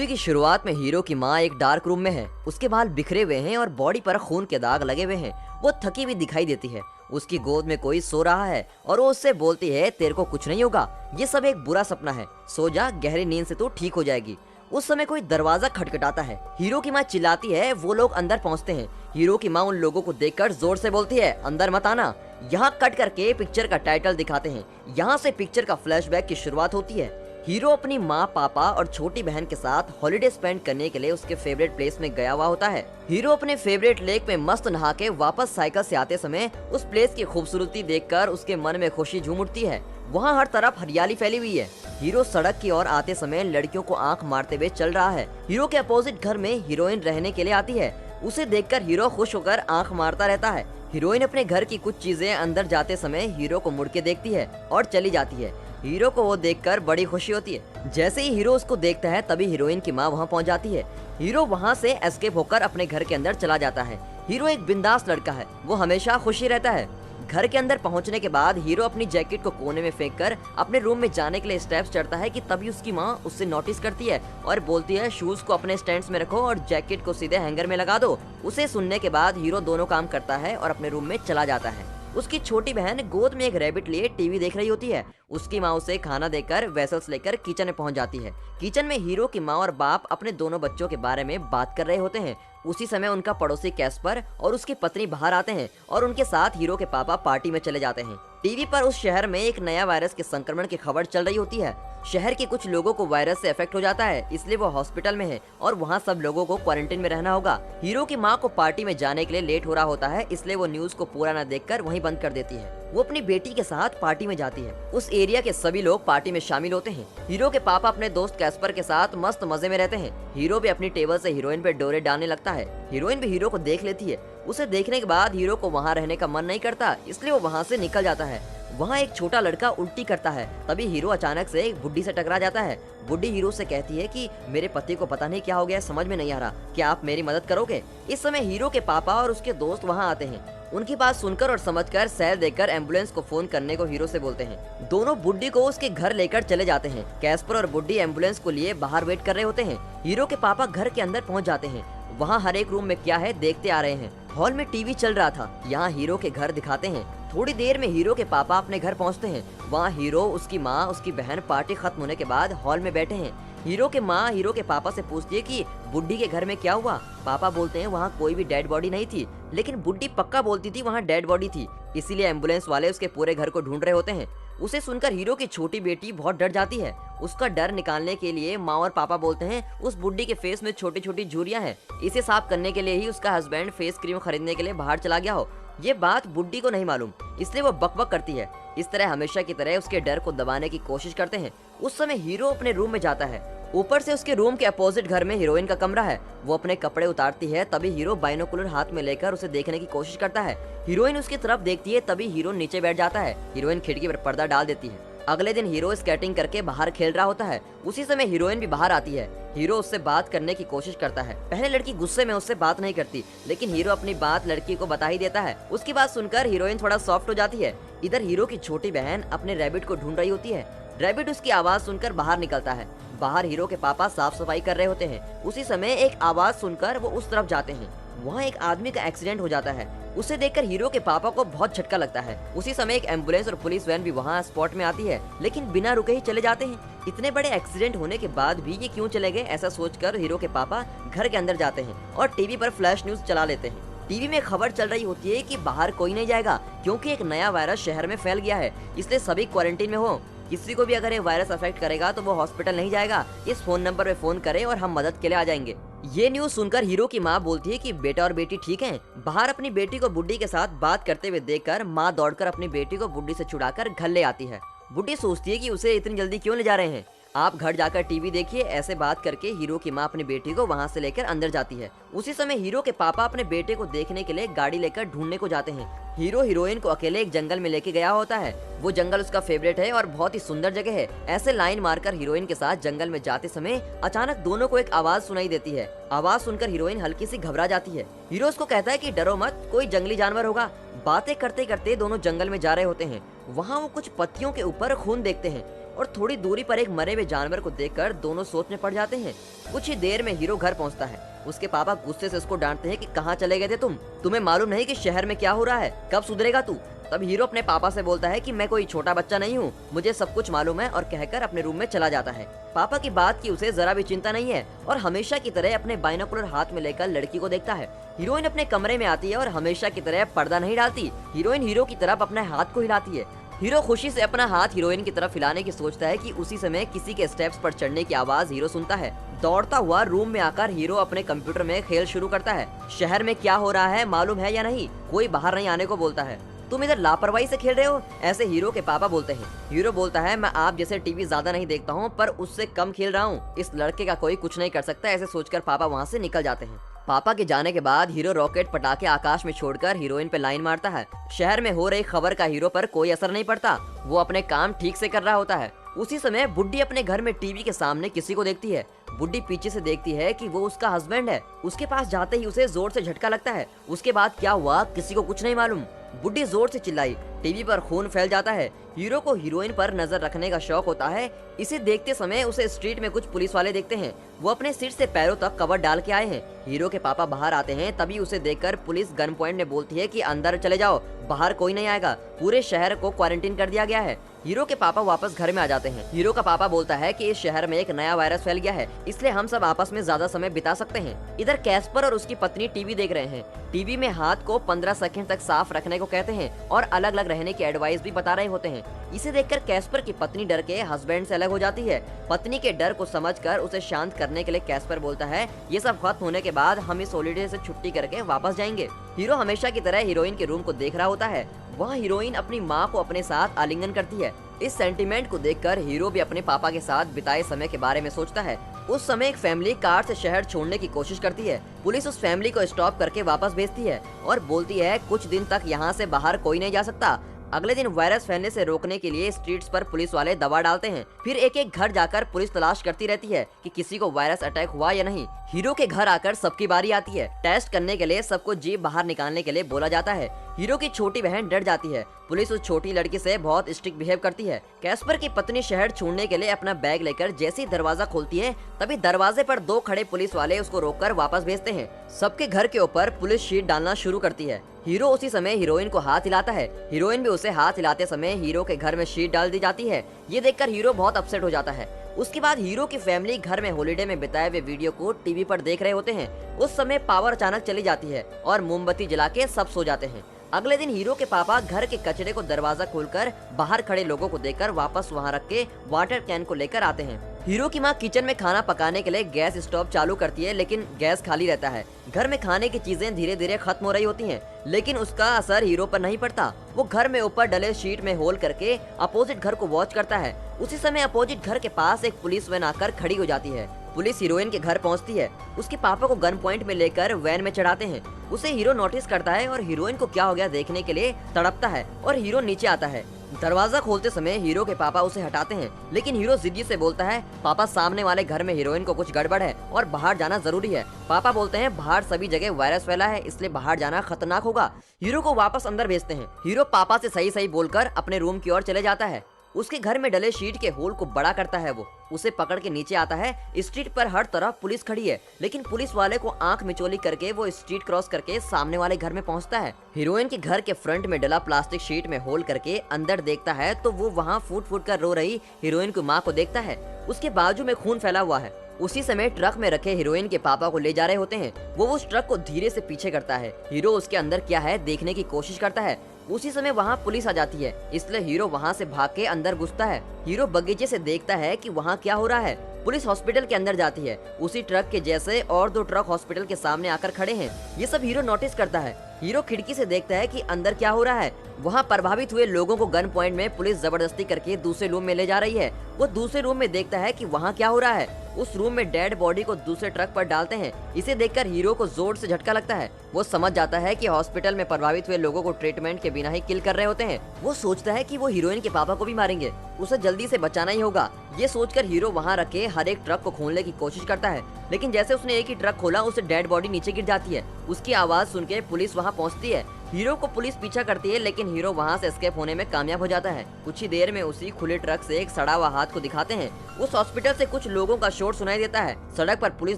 Movie की शुरुआत में हीरो की माँ एक डार्क रूम में है। उसके बाल बिखरे हुए हैं और बॉडी पर खून के दाग लगे हुए हैं। वो थकी हुई दिखाई देती है। उसकी गोद में कोई सो रहा है और वो उससे बोलती है, तेरे को कुछ नहीं होगा, ये सब एक बुरा सपना है, सो जा, गहरी नींद से तू ठीक हो जाएगी। उस समय कोई दरवाजा खटखटाता है। हीरो की माँ चिल्लाती है, वो लोग अंदर पहुँचते हैं। हीरो की माँ उन लोगों को देखकर जोर से बोलती है, अंदर मत आना। यहाँ कट करके पिक्चर का टाइटल दिखाते हैं। यहाँ से पिक्चर का फ्लैशबैक की शुरुआत होती है। हीरो अपनी माँ, पापा और छोटी बहन के साथ हॉलिडे स्पेंड करने के लिए उसके फेवरेट प्लेस में गया हुआ होता है। हीरो अपने फेवरेट लेक में मस्त नहा के वापस साइकिल से आते समय उस प्लेस की खूबसूरती देखकर उसके मन में खुशी झूम उठती है। वहाँ हर तरफ हरियाली फैली हुई है। हीरो सड़क की ओर आते समय लड़कियों को आंख मारते हुए चल रहा है। हीरो के अपोजिट घर में हीरोइन रहने के लिए आती है। उसे देखकर हीरो खुश होकर आंख मारता रहता है। हीरोइन अपने घर की कुछ चीजें अंदर जाते समय हीरो को मुड़ के देखती है और चली जाती है। हीरो को वो देखकर बड़ी खुशी होती है। जैसे ही हीरो उसको देखता है तभी हीरोइन की माँ वहाँ पहुँच जाती है। हीरो वहाँ से एस्केप होकर अपने घर के अंदर चला जाता है। हीरो एक बिंदास लड़का है, वो हमेशा खुशी रहता है। घर के अंदर पहुंचने के बाद हीरो अपनी जैकेट को कोने में फेंककर अपने रूम में जाने के लिए स्टेप्स चढ़ता है कि तभी उसकी माँ उससे नोटिस करती है और बोलती है, शूज को अपने स्टैंड्स में रखो और जैकेट को सीधे हैंगर में लगा दो। उसे सुनने के बाद हीरो दोनों काम करता है और अपने रूम में चला जाता है। उसकी छोटी बहन गोद में एक रैबिट लिए टीवी देख रही होती है। उसकी माँ उसे खाना देकर वेसल्स लेकर किचन में पहुंच जाती है। किचन में हीरो की माँ और बाप अपने दोनों बच्चों के बारे में बात कर रहे होते हैं। उसी समय उनका पड़ोसी कैस्पर और उसकी पत्नी बाहर आते हैं और उनके साथ हीरो के पापा पार्टी में चले जाते हैं। टीवी पर उस शहर में एक नया वायरस के संक्रमण की खबर चल रही होती है। शहर के कुछ लोगों को वायरस से अफेक्ट हो जाता है, इसलिए वो हॉस्पिटल में है और वहाँ सब लोगों को क्वारंटाइन में रहना होगा। हीरो की माँ को पार्टी में जाने के लिए लेट हो रहा होता है, इसलिए वो न्यूज को पूरा न देखकर वहीं बंद कर देती है। वो अपनी बेटी के साथ पार्टी में जाती है। उस एरिया के सभी लोग पार्टी में शामिल होते हैं। हीरो के पापा अपने दोस्त कैस्पर के साथ मस्त मजे में रहते हैं। हीरो भी अपनी टेबल से हीरोइन पे डोरे डालने लगता है। हीरोइन भी हीरो को देख लेती है। उसे देखने के बाद हीरो को वहाँ रहने का मन नहीं करता, इसलिए वो वहाँ से निकल जाता है। वहाँ एक छोटा लड़का उल्टी करता है। तभी हीरो अचानक से एक बुड्ढी से टकरा जाता है। बुड्ढी हीरो से कहती है कि मेरे पति को पता नहीं क्या हो गया, समझ में नहीं आ रहा, क्या आप मेरी मदद करोगे? इस समय हीरो के पापा और उसके दोस्त वहाँ आते हैं। उनकी बात सुनकर और समझकर सैर देकर एम्बुलेंस को फोन करने को हीरो से बोलते हैं। दोनों बुड्ढी को उसके घर लेकर चले जाते हैं। कैस्पर और बुड्ढी एम्बुलेंस को लिए बाहर वेट कर रहे होते हैं। हीरो के पापा घर के अंदर पहुँच जाते हैं। वहाँ हर एक रूम में क्या है देखते आ रहे हैं। हॉल में टीवी चल रहा था। यहाँ हीरो के घर दिखाते हैं। थोड़ी देर में हीरो के पापा अपने घर पहुँचते हैं। वहाँ हीरो, उसकी माँ, उसकी बहन पार्टी खत्म होने के बाद हॉल में बैठे हैं। हीरो के माँ हीरो के पापा से पूछती है कि बुड्ढी के घर में क्या हुआ। पापा बोलते हैं वहाँ कोई भी डेड बॉडी नहीं थी, लेकिन बुड्ढी पक्का बोलती थी वहाँ डेड बॉडी थी, इसीलिए एम्बुलेंस वाले उसके पूरे घर को ढूंढ रहे होते हैं। उसे सुनकर हीरो की छोटी बेटी बहुत डर जाती है। उसका डर निकालने के लिए माँ और पापा बोलते हैं उस बुड्ढी के फेस में छोटी छोटी झुर्रियाँ हैं, इसे साफ करने के लिए ही उसका हस्बैंड फेस क्रीम खरीदने के लिए बाहर चला गया हो। ये बात बुड्ढी को नहीं मालूम, इसलिए वो बकबक करती है। इस तरह हमेशा की तरह उसके डर को दबाने की कोशिश करते हैं। उस समय हीरो अपने रूम में जाता है। ऊपर से उसके रूम के अपोजिट घर में हीरोइन का कमरा है। वो अपने कपड़े उतारती है, तभी हीरो बाइनोकुलर हाथ में लेकर उसे देखने की कोशिश करता है। हीरोइन उसकी तरफ देखती है, तभी हीरो नीचे बैठ जाता है। हीरोइन खिड़की पर पर्दा डाल देती है। अगले दिन हीरो स्केटिंग करके बाहर खेल रहा होता है। उसी समय हीरोइन भी बाहर आती है। हीरो उससे बात करने की कोशिश करता है। पहले लड़की गुस्से में उससे बात नहीं करती, लेकिन हीरो अपनी बात लड़की को बता ही देता है। उसकी बात सुनकर हीरोइन थोड़ा सॉफ्ट हो जाती है। इधर हीरो की छोटी बहन अपने रैबिट को ढूंढ रही होती है। रैबिट उसकी आवाज सुनकर बाहर निकलता है। बाहर हीरो के पापा साफ सफाई कर रहे होते हैं। उसी समय एक आवाज सुनकर वो उस तरफ जाते हैं। वहाँ एक आदमी का एक्सीडेंट हो जाता है। उसे देखकर हीरो के पापा को बहुत झटका लगता है। उसी समय एक एम्बुलेंस और पुलिस वैन भी वहाँ स्पॉट में आती है, लेकिन बिना रुके ही चले जाते हैं। इतने बड़े एक्सीडेंट होने के बाद भी ये क्यों चले गए, ऐसा सोचकर हीरो के पापा घर के अंदर जाते हैं और टीवी पर फ्लैश न्यूज चला लेते हैं। टीवी में खबर चल रही होती है कि बाहर कोई नहीं जाएगा, क्योंकि एक नया वायरस शहर में फैल गया है, इसलिए सभी क्वारंटीन में हो। किसी को भी अगर ये वायरस अफेक्ट करेगा तो वो हॉस्पिटल नहीं जाएगा, इस फोन नंबर पे फोन करें और हम मदद के लिए आ जाएंगे। ये न्यूज सुनकर हीरो की माँ बोलती है कि बेटा और बेटी ठीक हैं। बाहर अपनी बेटी को बुड्ढी के साथ बात करते हुए देखकर माँ दौड़कर अपनी बेटी को बुड्ढी से छुड़ाकर घर ले आती है। बुड्ढी सोचती है कि उसे इतनी जल्दी क्यों ले जा रहे हैं, आप घर जाकर टीवी देखिए। ऐसे बात करके हीरो की माँ अपनी बेटी को वहाँ से लेकर अंदर जाती है। उसी समय हीरो के पापा अपने बेटे को देखने के लिए गाड़ी लेकर ढूंढने को जाते हैं। हीरो हीरोइन को अकेले एक जंगल में लेके गया होता है। वो जंगल उसका फेवरेट है और बहुत ही सुंदर जगह है। ऐसे लाइन मारकर हीरोइन के साथ जंगल में जाते समय अचानक दोनों को एक आवाज सुनाई देती है। आवाज सुनकर हीरोइन हल्की सी घबरा जाती है। हीरो उसको कहता है कि डरो मत, कोई जंगली जानवर होगा। बातें करते करते दोनों जंगल में जा रहे होते हैं। वहाँ वो कुछ पत्तियों के ऊपर खून देखते हैं। और थोड़ी दूरी पर एक मरे हुए जानवर को देखकर दोनों सोच में पड़ जाते हैं। कुछ ही देर में हीरो घर पहुंचता है। उसके पापा गुस्से से उसको डांटते हैं कि कहाँ चले गए थे तुम? तुम्हें मालूम नहीं कि शहर में क्या हो रहा है? कब सुधरेगा तू? तब हीरो अपने पापा से बोलता है कि मैं कोई छोटा बच्चा नहीं हूँ, मुझे सब कुछ मालूम है, और कहकर अपने रूम में चला जाता है। पापा की बात की उसे जरा भी चिंता नहीं है और हमेशा की तरह अपने बाइनोकुलर हाथ में लेकर लड़की को देखता है। हीरोइन अपने कमरे में आती है और हमेशा की तरह पर्दा नहीं डालती। हीरोइन हीरो की तरफ अपने हाथ को हिलाती है। हीरो खुशी से अपना हाथ हीरोइन की तरफ हिलाने की सोचता है कि उसी समय किसी के स्टेप्स पर चढ़ने की आवाज हीरो सुनता है। दौड़ता हुआ रूम में आकर हीरो अपने कंप्यूटर में खेल शुरू करता है। शहर में क्या हो रहा है मालूम है या नहीं? कोई बाहर नहीं आने को बोलता है। तुम इधर लापरवाही से खेल रहे हो, ऐसे हीरो के पापा बोलते हैं। हीरो बोलता है मैं आप जैसे टीवी ज्यादा नहीं देखता हूँ, पर उससे कम खेल रहा हूँ। इस लड़के का कोई कुछ नहीं कर सकता। ऐसे सोचकर पापा वहाँ से निकल जाते हैं। पापा के जाने के बाद हीरो रॉकेट पटाखे आकाश में छोड़कर हीरोइन पे लाइन मारता है। शहर में हो रही खबर का हीरो पर कोई असर नहीं पड़ता। वो अपने काम ठीक से कर रहा होता है। उसी समय बुड्ढी अपने घर में टीवी के सामने किसी को देखती है। बुड्ढी पीछे से देखती है कि वो उसका हस्बैंड है। उसके पास जाते ही उसे जोर से झटका लगता है। उसके बाद क्या हुआ किसी को कुछ नहीं मालूम। बुड्ढी जोर से चिल्लाई, टीवी पर खून फैल जाता है। हीरो को हीरोइन पर नजर रखने का शौक होता है। इसे देखते समय उसे स्ट्रीट में कुछ पुलिस वाले देखते हैं। वो अपने सिर से पैरों तक कवर डाल के आए हैं। हीरो के पापा बाहर आते हैं। तभी उसे देखकर पुलिस गन पॉइंट में बोलती है कि अंदर चले जाओ, बाहर कोई नहीं आएगा, पूरे शहर को क्वारंटीन कर दिया गया है। हीरो के पापा वापस घर में आ जाते हैं। हीरो का पापा बोलता है कि इस शहर में एक नया वायरस फैल गया है, इसलिए हम सब आपस में ज्यादा समय बिता सकते हैं। इधर कैस्पर और उसकी पत्नी टीवी देख रहे हैं। टीवी में हाथ को 15 सेकंड तक साफ रखने को कहते हैं और अलग अलग रहने की एडवाइस भी बता रहे होते हैं। इसे देखकर कैस्पर की पत्नी डर के हस्बैंड से अलग हो जाती है। पत्नी के डर को समझकर उसे शांत करने के लिए कैस्पर बोलता है ये सब खत्म होने के बाद हम इस हॉलिडे से छुट्टी करके वापस जाएंगे। हीरो हमेशा की तरह हीरोइन के रूम को देख रहा होता है। वहाँ हीरोइन अपनी माँ को अपने साथ आलिंगन करती है। इस सेंटीमेंट को देखकर हीरो भी अपने पापा के साथ बिताए समय के बारे में सोचता है। उस समय एक फैमिली कार से शहर छोड़ने की कोशिश करती है। पुलिस उस फैमिली को स्टॉप करके वापस भेजती है और बोलती है कुछ दिन तक यहाँ से बाहर कोई नहीं जा सकता। अगले दिन वायरस फैलने से रोकने के लिए स्ट्रीट्स पर पुलिस वाले दवा डालते हैं। फिर एक एक घर जाकर पुलिस तलाश करती रहती है कि किसी को वायरस अटैक हुआ या नहीं। हीरो के घर आकर सबकी बारी आती है। टेस्ट करने के लिए सबको जीभ बाहर निकालने के लिए बोला जाता है। हीरो की छोटी बहन डर जाती है। पुलिस उस छोटी लड़की से बहुत स्ट्रिक्ट बिहेव करती है। कैस्पर की पत्नी शहर छोड़ने के लिए अपना बैग लेकर जैसे ही दरवाजा खोलती है तभी दरवाजे पर 2 खड़े पुलिस वाले उसको रोककर वापस भेजते हैं। सबके घर के ऊपर पुलिस शीट डालना शुरू करती है। हीरो उसी समय हीरोइन को हाथ हिलाता है। हीरोइन भी उसे हाथ हिलाते समय हीरो के घर में शीट डाल दी जाती है। ये देखकर हीरो बहुत अपसेट हो जाता है। उसके बाद हीरो की फैमिली घर में हॉलिडे में बिताए हुए वीडियो को टीवी पर देख रहे होते हैं। उस समय पावर अचानक चली जाती है और मोमबत्ती जला के सब सो जाते हैं। अगले दिन हीरो के पापा घर के कचरे को दरवाजा खोलकर बाहर खड़े लोगों को देखकर वापस वहां रख के वाटर कैन को लेकर आते हैं। हीरो की माँ किचन में खाना पकाने के लिए गैस स्टोव चालू करती है, लेकिन गैस खाली रहता है। घर में खाने की चीजें धीरे धीरे खत्म हो रही होती हैं, लेकिन उसका असर हीरो पर नहीं पड़ता। वो घर में ऊपर डले शीट में होल करके अपोजिट घर को वॉच करता है। उसी समय अपोजिट घर के पास एक पुलिस वैन आकर खड़ी हो जाती है। पुलिस हीरोइन के घर पहुंचती है। उसके पापा को गन पॉइंट में लेकर वैन में चढ़ाते हैं। उसे हीरो नोटिस करता है और हीरोइन को क्या हो गया देखने के लिए तड़पता है और हीरो नीचे आता है। दरवाजा खोलते समय हीरो के पापा उसे हटाते हैं, लेकिन हीरो जिद्दी से बोलता है पापा सामने वाले घर में हीरोइन को कुछ गड़बड़ है और बाहर जाना जरूरी है। पापा बोलते हैं बाहर सभी जगह वायरस फैला है, इसलिए बाहर जाना खतरनाक होगा। हीरो को वापस अंदर भेजते हैं। हीरो पापा से सही सही बोलकर अपने रूम की ओर चले जाता है। उसके घर में डले शीट के होल को बड़ा करता है। वो उसे पकड़ के नीचे आता है। स्ट्रीट पर हर तरफ पुलिस खड़ी है, लेकिन पुलिस वाले को आंख मिचोली करके वो स्ट्रीट क्रॉस करके सामने वाले घर में पहुंचता है। हीरोइन के घर के फ्रंट में डला प्लास्टिक शीट में होल करके अंदर देखता है तो वो वहाँ फूट फूट कर रो रही हीरोइन की माँ को देखता है। उसके बाजू में खून फैला हुआ है। उसी समय ट्रक में रखे हीरोइन के पापा को ले जा रहे होते हैं। वो उस ट्रक को धीरे से पीछे करता है। हीरो उसके अंदर क्या है देखने की कोशिश करता है। उसी समय वहाँ पुलिस आ जाती है, इसलिए हीरो वहाँ से भाग के अंदर घुसता है। हीरो बगीचे से देखता है कि वहाँ क्या हो रहा है। पुलिस हॉस्पिटल के अंदर जाती है। उसी ट्रक के जैसे और 2 ट्रक हॉस्पिटल के सामने आकर खड़े हैं। ये सब हीरो नोटिस करता है। हीरो खिड़की से देखता है कि अंदर क्या हो रहा है। वहाँ प्रभावित हुए लोगों को गन पॉइंट में पुलिस जबरदस्ती करके दूसरे रूम में ले जा रही है। वो दूसरे रूम में देखता है कि वहाँ क्या हो रहा है। उस रूम में डेड बॉडी को दूसरे ट्रक पर डालते हैं। इसे देखकर हीरो को जोर से झटका लगता है। वो समझ जाता है कि हॉस्पिटल में प्रभावित हुए लोगों को ट्रीटमेंट के बिना ही किल कर रहे होते हैं। वो सोचता है कि वो हीरोइन के पापा को भी मारेंगे, उसे जल्दी से बचाना ही होगा। ये सोचकर हीरो वहाँ रखे हर एक ट्रक को खोलने की कोशिश करता है, लेकिन जैसे उसने एक ही ट्रक खोला उसे डेड बॉडी नीचे गिर जाती है। उसकी आवाज सुन के पुलिस वहाँ पहुँचती है। हीरो को पुलिस पीछा करती है, लेकिन हीरो वहाँ से एस्केप होने में कामयाब हो जाता है। कुछ ही देर में उसी खुले ट्रक से एक सड़ा हुआ हाथ को दिखाते हैं। उस हॉस्पिटल से कुछ लोगों का शोर सुनाई देता है। सड़क पर पुलिस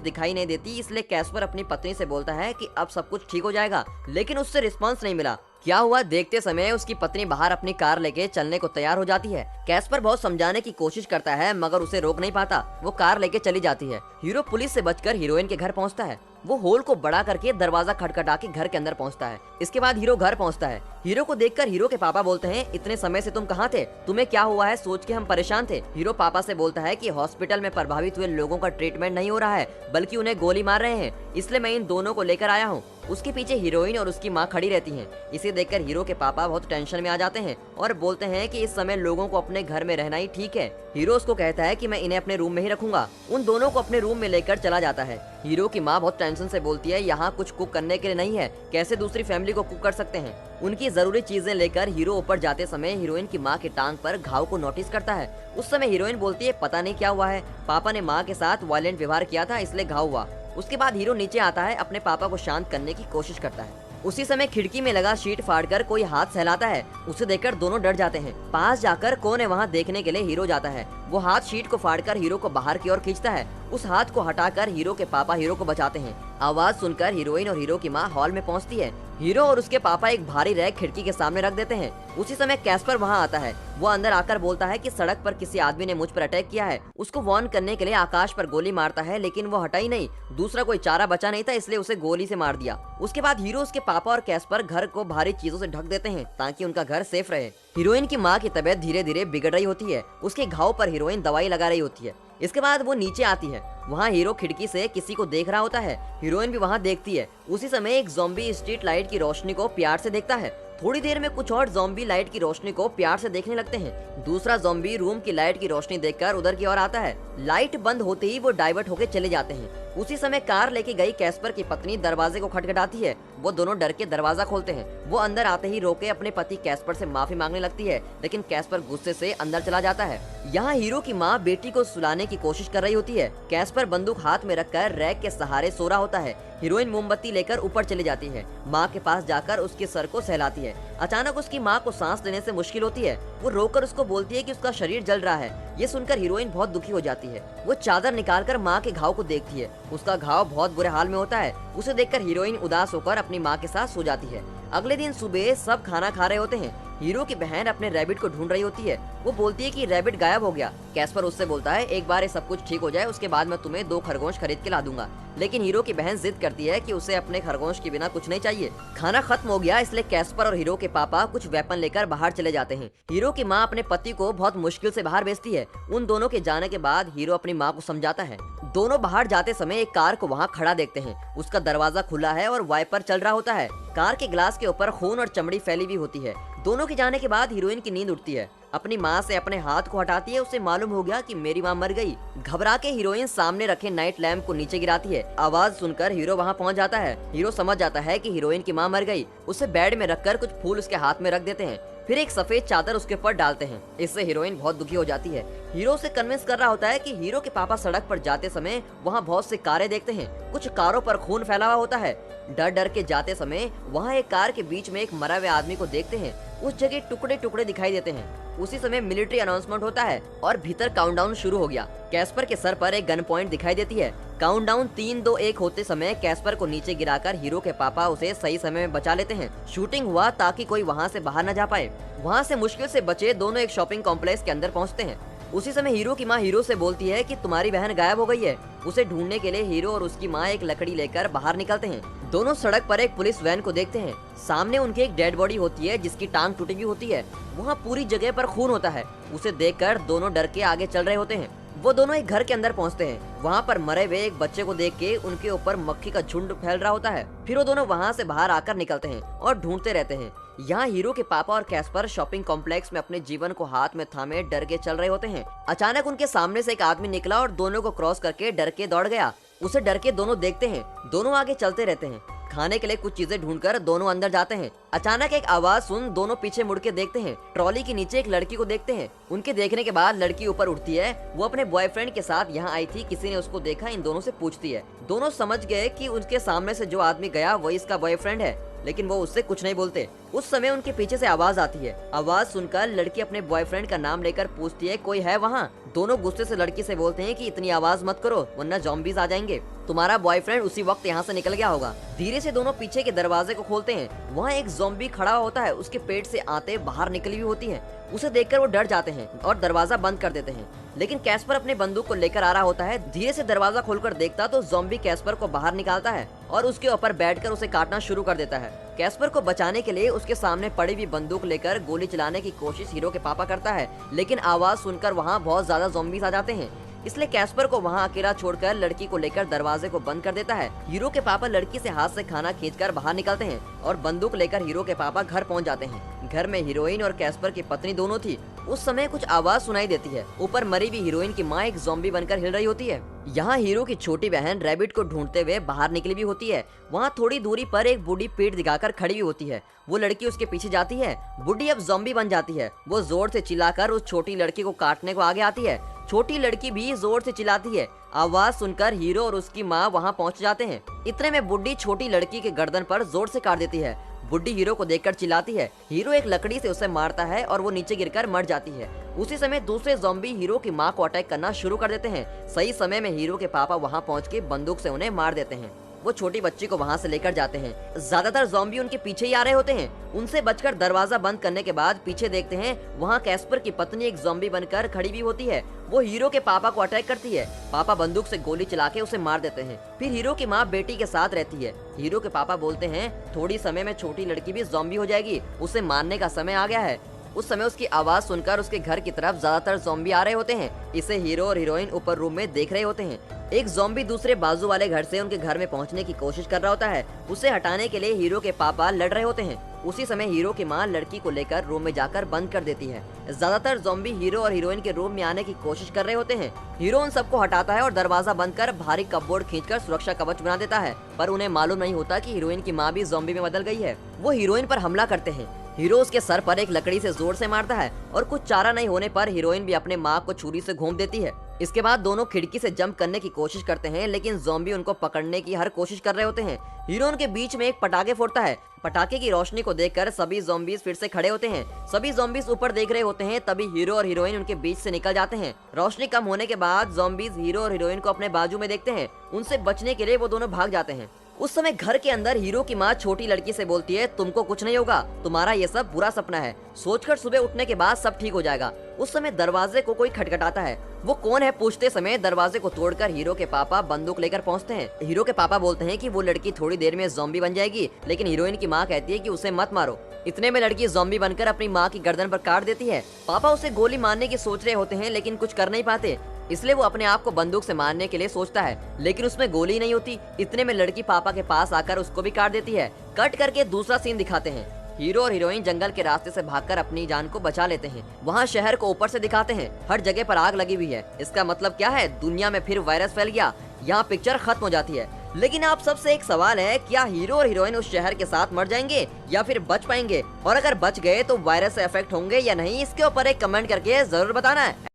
दिखाई नहीं देती, इसलिए कैस्पर अपनी पत्नी से बोलता है कि अब सब कुछ ठीक हो जाएगा, लेकिन उससे रिस्पॉन्स नहीं मिला। क्या हुआ देखते समय उसकी पत्नी बाहर अपनी कार लेके चलने को तैयार हो जाती है। कैस्पर बहुत समझाने की कोशिश करता है, मगर उसे रोक नहीं पाता। वो कार लेके चली जाती है। हीरो पुलिस से बचकर हीरोइन के घर पहुंचता है। वो होल को बड़ा करके दरवाजा खटखटा के घर के अंदर पहुंचता है। इसके बाद हीरो घर पहुंचता है। हीरो को देखकर हीरो के पापा बोलते हैं, इतने समय से तुम कहाँ थे? तुम्हें क्या हुआ है? सोच के हम परेशान थे। हीरो पापा से बोलता है कि हॉस्पिटल में प्रभावित हुए लोगों का ट्रीटमेंट नहीं हो रहा है, बल्कि उन्हें गोली मार रहे हैं, इसलिए मैं इन दोनों को लेकर आया हूँ। उसके पीछे हीरोइन और उसकी माँ खड़ी रहती हैं। इसे देखकर हीरो के पापा बहुत टेंशन में आ जाते हैं और बोलते हैं कि इस समय लोगों को अपने घर में रहना ही ठीक है। हीरो उसको कहता है कि मैं इन्हें अपने रूम में ही रखूंगा। उन दोनों को अपने रूम में लेकर चला जाता है। हीरो की माँ बहुत टेंशन से बोलती है, यहाँ कुछ कुक करने के लिए नहीं है, कैसे दूसरी फैमिली को कुक कर सकते हैं। उनकी जरूरी चीजें लेकर हीरो ऊपर जाते समय हीरोइन की माँ की टांग पर घाव को नोटिस करता है। उस समय हीरोइन बोलती है, पता नहीं क्या हुआ है, पापा ने माँ के साथ वायलेंट व्यवहार किया था, इसलिए घाव हुआ। उसके बाद हीरो नीचे आता है, अपने पापा को शांत करने की कोशिश करता है। उसी समय खिड़की में लगा शीट फाड़कर कोई हाथ सहलाता है। उसे देखकर दोनों डर जाते हैं। पास जाकर कौन है वहाँ देखने के लिए हीरो जाता है। वो हाथ शीट को फाड़कर हीरो को बाहर की ओर खींचता है। उस हाथ को हटाकर हीरो के पापा हीरो को बचाते हैं। आवाज सुनकर हीरोइन और हीरो की माँ हॉल में पहुँचती है। हीरो और उसके पापा एक भारी रैक खिड़की के सामने रख देते हैं। उसी समय कैस्पर वहाँ आता है। वो अंदर आकर बोलता है कि सड़क पर किसी आदमी ने मुझ पर अटैक किया है। उसको वार्न करने के लिए आकाश पर गोली मारता है, लेकिन वो हटा ही नहीं। दूसरा कोई चारा बचा नहीं था, इसलिए उसे गोली से मार दिया। उसके बाद हीरो, उसके पापा और कैस्पर घर को भारी चीजों से ढक देते हैं ताकि उनका घर सेफ रहे। हीरोइन की माँ की तबीयत धीरे धीरे बिगड़ रही होती है। उसके घाव पर हीरोइन दवाई लगा रही होती है। इसके बाद वो नीचे आती है। वहाँ हीरो खिड़की से किसी को देख रहा होता है। हीरोइन भी वहाँ देखती है। उसी समय एक ज़ॉम्बी स्ट्रीट लाइट की रोशनी को प्यार से देखता है। थोड़ी देर में कुछ और ज़ॉम्बी लाइट की रोशनी को प्यार से देखने लगते हैं। दूसरा ज़ॉम्बी रूम की लाइट की रोशनी देखकर उधर की ओर आता है। लाइट बंद होते ही वो डाइवर्ट होकर चले जाते हैं। उसी समय कार लेके गई कैस्पर की पत्नी दरवाजे को खटखटाती है। वो दोनों डर के दरवाजा खोलते हैं। वो अंदर आते ही रोके अपने पति कैस्पर से माफी मांगने लगती है, लेकिन कैस्पर गुस्से से अंदर चला जाता है। यहाँ हीरो की माँ बेटी को सुलाने की कोशिश कर रही होती है। कैस्पर बंदूक हाथ में रखकर रैक के सहारे सो रहा होता है। हीरोइन मोमबत्ती लेकर ऊपर चली जाती है। माँ के पास जाकर उसके सर को सहलाती है। अचानक उसकी माँ को सांस लेने से मुश्किल होती है। वो रोकर उसको बोलती है कि उसका शरीर जल रहा है। ये सुनकर हीरोइन बहुत दुखी हो जाती है। वो चादर निकालकर माँ के घाव को देखती है। उसका घाव बहुत बुरे हाल में होता है। उसे देखकर हीरोइन उदास होकर अपनी माँ के साथ सो जाती है। अगले दिन सुबह सब खाना खा रहे होते हैं। हीरो की बहन अपने रैबिट को ढूंढ रही होती है। वो बोलती है कि रैबिट गायब हो गया। कैस्पर उससे बोलता है, एक बार ये सब कुछ ठीक हो जाए उसके बाद मैं तुम्हें 2 खरगोश खरीद के ला दूंगा। लेकिन हीरो की बहन जिद करती है कि उसे अपने खरगोश के बिना कुछ नहीं चाहिए। खाना खत्म हो गया, इसलिए कैस्पर और हीरो के पापा कुछ वेपन लेकर बाहर चले जाते हैं। हीरो की माँ अपने पति को बहुत मुश्किल से बाहर भेजती है। उन दोनों के जाने के बाद हीरो अपनी माँ को समझाता है। दोनों बाहर जाते समय एक कार को वहाँ खड़ा देखते हैं। उसका दरवाजा खुला है और वाइपर चल रहा होता है। कार के ग्लास के ऊपर खून और चमड़ी फैली हुई होती है। दोनों के जाने के बाद हीरोइन की नींद उड़ती है। अपनी माँ से अपने हाथ को हटाती है। उसे मालूम हो गया कि मेरी माँ मर गई। घबरा के हीरोइन सामने रखे नाइट लैंप को नीचे गिराती है। आवाज सुनकर हीरो वहाँ पहुँच जाता है। हीरो समझ जाता है कि हीरोइन की माँ मर गई। उसे बेड में रखकर कुछ फूल उसके हाथ में रख देते हैं। फिर एक सफेद चादर उसके ऊपर डालते हैं। इससे हीरोइन बहुत दुखी हो जाती है। हीरो उसे कन्विंस कर रहा होता है कि हीरो के पापा सड़क पर जाते समय वहाँ बहुत सी कारें देखते हैं। कुछ कारों पर खून फैला हुआ होता है। डर डर के जाते समय वहाँ एक कार के बीच में एक मरा हुए आदमी को देखते हैं। उस जगह टुकड़े टुकड़े दिखाई देते हैं। उसी समय मिलिट्री अनाउंसमेंट होता है और भीतर काउंटडाउन शुरू हो गया। कैस्पर के सर पर एक गन पॉइंट दिखाई देती है। काउंटडाउन 3, 2, 1 होते समय कैस्पर को नीचे गिराकर हीरो के पापा उसे सही समय में बचा लेते हैं। शूटिंग हुआ ताकि कोई वहाँ से बाहर न जा पाए। वहाँ से मुश्किल से बचे दोनों एक शॉपिंग कॉम्प्लेक्स के अंदर पहुँचते हैं। उसी समय हीरो की माँ हीरो से बोलती है कि तुम्हारी बहन गायब हो गई है। उसे ढूंढने के लिए हीरो और उसकी माँ एक लकड़ी लेकर बाहर निकलते हैं। दोनों सड़क पर एक पुलिस वैन को देखते हैं। सामने उनकी एक डेड बॉडी होती है जिसकी टांग टूटी हुई होती है। वहाँ पूरी जगह पर खून होता है। उसे देखकर दोनों डर के आगे चल रहे होते हैं। वो दोनों एक घर के अंदर पहुंचते हैं। वहाँ पर मरे हुए एक बच्चे को देख के उनके ऊपर मक्खी का झुंड फैल रहा होता है। फिर वो दोनों वहाँ से बाहर आकर निकलते हैं और ढूंढते रहते हैं। यहाँ हीरो के पापा और कैस्पर शॉपिंग कॉम्प्लेक्स में अपने जीवन को हाथ में थामे डर के चल रहे होते हैं। अचानक उनके सामने से एक आदमी निकला और दोनों को क्रॉस करके डर के दौड़ गया। उसे डर के दोनों देखते हैं। दोनों आगे चलते रहते हैं। खाने के लिए कुछ चीजें ढूंढकर दोनों अंदर जाते हैं। अचानक एक आवाज सुन दोनों पीछे मुड़ के देखते हैं। ट्रॉली के नीचे एक लड़की को देखते हैं। उनके देखने के बाद लड़की ऊपर उठती है। वो अपने बॉयफ्रेंड के साथ यहाँ आई थी, किसी ने उसको देखा, इन दोनों से पूछती है। दोनों समझ गए कि उनके सामने से जो आदमी गया वही इसका बॉयफ्रेंड है। लेकिन वो उससे कुछ नहीं बोलते। उस समय उनके पीछे से आवाज आती है। आवाज सुनकर लड़की अपने बॉयफ्रेंड का नाम लेकर पूछती है, कोई है वहाँ? दोनों गुस्से से लड़की से बोलते हैं कि इतनी आवाज मत करो वरना ज़ॉम्बीज आ जाएंगे। तुम्हारा बॉयफ्रेंड उसी वक्त यहाँ से निकल गया होगा। धीरे से दोनों पीछे के दरवाजे को खोलते हैं। वहाँ एक ज़ॉम्बी खड़ा होता है, उसके पेट से आंतें बाहर निकली हुई होती हैं। उसे देखकर वो डर जाते हैं और दरवाजा बंद कर देते हैं। लेकिन कैस्पर अपने बंदूक को लेकर आ रहा होता है। धीरे से दरवाजा खोलकर देखता तो ज़ॉम्बी कैस्पर को बाहर निकालता है और उसके ऊपर बैठकर उसे काटना शुरू कर देता है। कैस्पर को बचाने के लिए उसके सामने पड़ी हुई बंदूक लेकर गोली चलाने की कोशिश हीरो के पापा करता है, लेकिन आवाज सुनकर वहाँ बहुत ज्यादा ज़ॉम्बीज आ जाते हैं। इसलिए कैस्पर को वहाँ अकेला छोड़कर लड़की को लेकर दरवाजे को बंद कर देता है। हीरो के पापा लड़की से हाथ से खाना खींचकर बाहर निकलते हैं और बंदूक लेकर हीरो के पापा घर पहुँच जाते हैं। घर में हीरोइन और कैस्पर की पत्नी दोनों थी। उस समय कुछ आवाज सुनाई देती है। ऊपर मरी हुई हीरोइन की माँ एक ज़ॉम्बी बनकर हिल रही होती है। यहाँ हीरो की छोटी बहन रैबिट को ढूंढते हुए बाहर निकली भी होती है। वहाँ थोड़ी दूरी पर एक बूढ़ी पीठ दिखाकर खड़ी हुई होती है। वो लड़की उसके पीछे जाती है। बूढ़ी अब ज़ॉम्बी बन जाती है। वो जोर से चिल्लाकर उस छोटी लड़की को काटने को आगे आती है। छोटी लड़की भी जोर से चिल्लाती है। आवाज सुनकर हीरो और उसकी माँ वहाँ पहुँच जाते हैं। इतने में बुढ़ी छोटी लड़की के गर्दन पर जोर से काट देती है। बुढ़ी हीरो को देखकर चिल्लाती है। हीरो एक लकड़ी से उसे मारता है और वो नीचे गिरकर मर जाती है। उसी समय दूसरे ज़ॉम्बी हीरो की माँ को अटैक करना शुरू कर देते हैं। सही समय में हीरो के पापा वहाँ पहुँच के बंदूक से उन्हें मार देते हैं। वो छोटी बच्ची को वहाँ से लेकर जाते हैं। ज्यादातर ज़ॉम्बी उनके पीछे ही आ रहे होते हैं। उनसे बचकर दरवाजा बंद करने के बाद पीछे देखते हैं, वहाँ कैस्पर की पत्नी एक ज़ॉम्बी बनकर खड़ी भी होती है। वो हीरो के पापा को अटैक करती है। पापा बंदूक से गोली चला के उसे मार देते हैं। फिर हीरो की माँ बेटी के साथ रहती है। हीरो के पापा बोलते हैं, थोड़ी समय में छोटी लड़की भी ज़ॉम्बी हो जाएगी, उसे मारने का समय आ गया है। उस समय उसकी आवाज सुनकर उसके घर की तरफ ज्यादातर ज़ॉम्बी आ रहे होते हैं। इसे हीरो और हीरोइन ऊपर रूम में देख रहे होते हैं। एक ज़ॉम्बी दूसरे बाजू वाले घर से उनके घर में पहुंचने की कोशिश कर रहा होता है। उसे हटाने के लिए हीरो के पापा लड़ रहे होते हैं। उसी समय हीरो की माँ लड़की को लेकर रूम में जाकर बंद कर देती है। ज्यादातर ज़ॉम्बी हीरो और हीरोइन के रूम में आने की कोशिश कर रहे होते हैं। हीरो उन सबको हटाता है और दरवाजा बंद कर भारी कपबोर्ड खींचकर सुरक्षा कवच बना देता है, पर उन्हें मालूम नहीं होता कि हीरोइन की माँ भी ज़ॉम्बी में बदल गई है। वो हीरोइन पर हमला करते हैं। हीरो उसके सर पर एक लकड़ी से जोर से मारता है और कुछ चारा नहीं होने पर हीरोइन भी अपने माँ को छुरी से घूम देती है। इसके बाद दोनों खिड़की से जंप करने की कोशिश करते हैं, लेकिन ज़ॉम्बी उनको पकड़ने की हर कोशिश कर रहे होते हैं। हीरो उनके बीच में एक पटाखे फोड़ता है। पटाखे की रोशनी को देखकर सभी ज़ॉम्बीज फिर से खड़े होते हैं। सभी ज़ॉम्बीज ऊपर देख रहे होते हैं। तभी हीरो और हीरोइन उनके बीच से निकल जाते हैं। रोशनी कम होने के बाद ज़ॉम्बीज हीरो और हीरोइन को अपने बाजू में देखते हैं। उनसे बचने के लिए वो दोनों भाग जाते हैं। उस समय घर के अंदर हीरो की माँ छोटी लड़की से बोलती है, तुमको कुछ नहीं होगा, तुम्हारा ये सब बुरा सपना है, सोचकर सुबह उठने के बाद सब ठीक हो जाएगा। उस समय दरवाजे को कोई खटखटाता है। वो कौन है पूछते समय दरवाजे को तोड़कर हीरो के पापा बंदूक लेकर पहुंचते हैं। हीरो के पापा बोलते हैं कि वो लड़की थोड़ी देर में ज़ॉम्बी बन जाएगी, लेकिन हीरोइन की माँ कहती है कि उसे मत मारो। इतने में लड़की ज़ॉम्बी बनकर अपनी माँ की गर्दन पर काट देती है। पापा उसे गोली मारने की सोच रहे होते हैं, लेकिन कुछ कर नहीं पाते, इसलिए वो अपने आप को बंदूक से मारने के लिए सोचता है, लेकिन उसमें गोली नहीं होती। इतने में लड़की पापा के पास आकर उसको भी काट देती है। कट करके दूसरा सीन दिखाते हैं। हीरो और हीरोइन जंगल के रास्ते से भागकर अपनी जान को बचा लेते हैं। वहाँ शहर को ऊपर से दिखाते हैं। हर जगह पर आग लगी हुई है। इसका मतलब क्या है? दुनिया में फिर वायरस फैल गया। यहाँ पिक्चर खत्म हो जाती है। लेकिन आप सबसे एक सवाल है, क्या हीरो और हीरोइन उस शहर के साथ मर जाएंगे या फिर बच पाएंगे? और अगर बच गए तो वायरस से अफेक्ट होंगे या नहीं, इसके ऊपर एक कमेंट करके जरूर बताना है।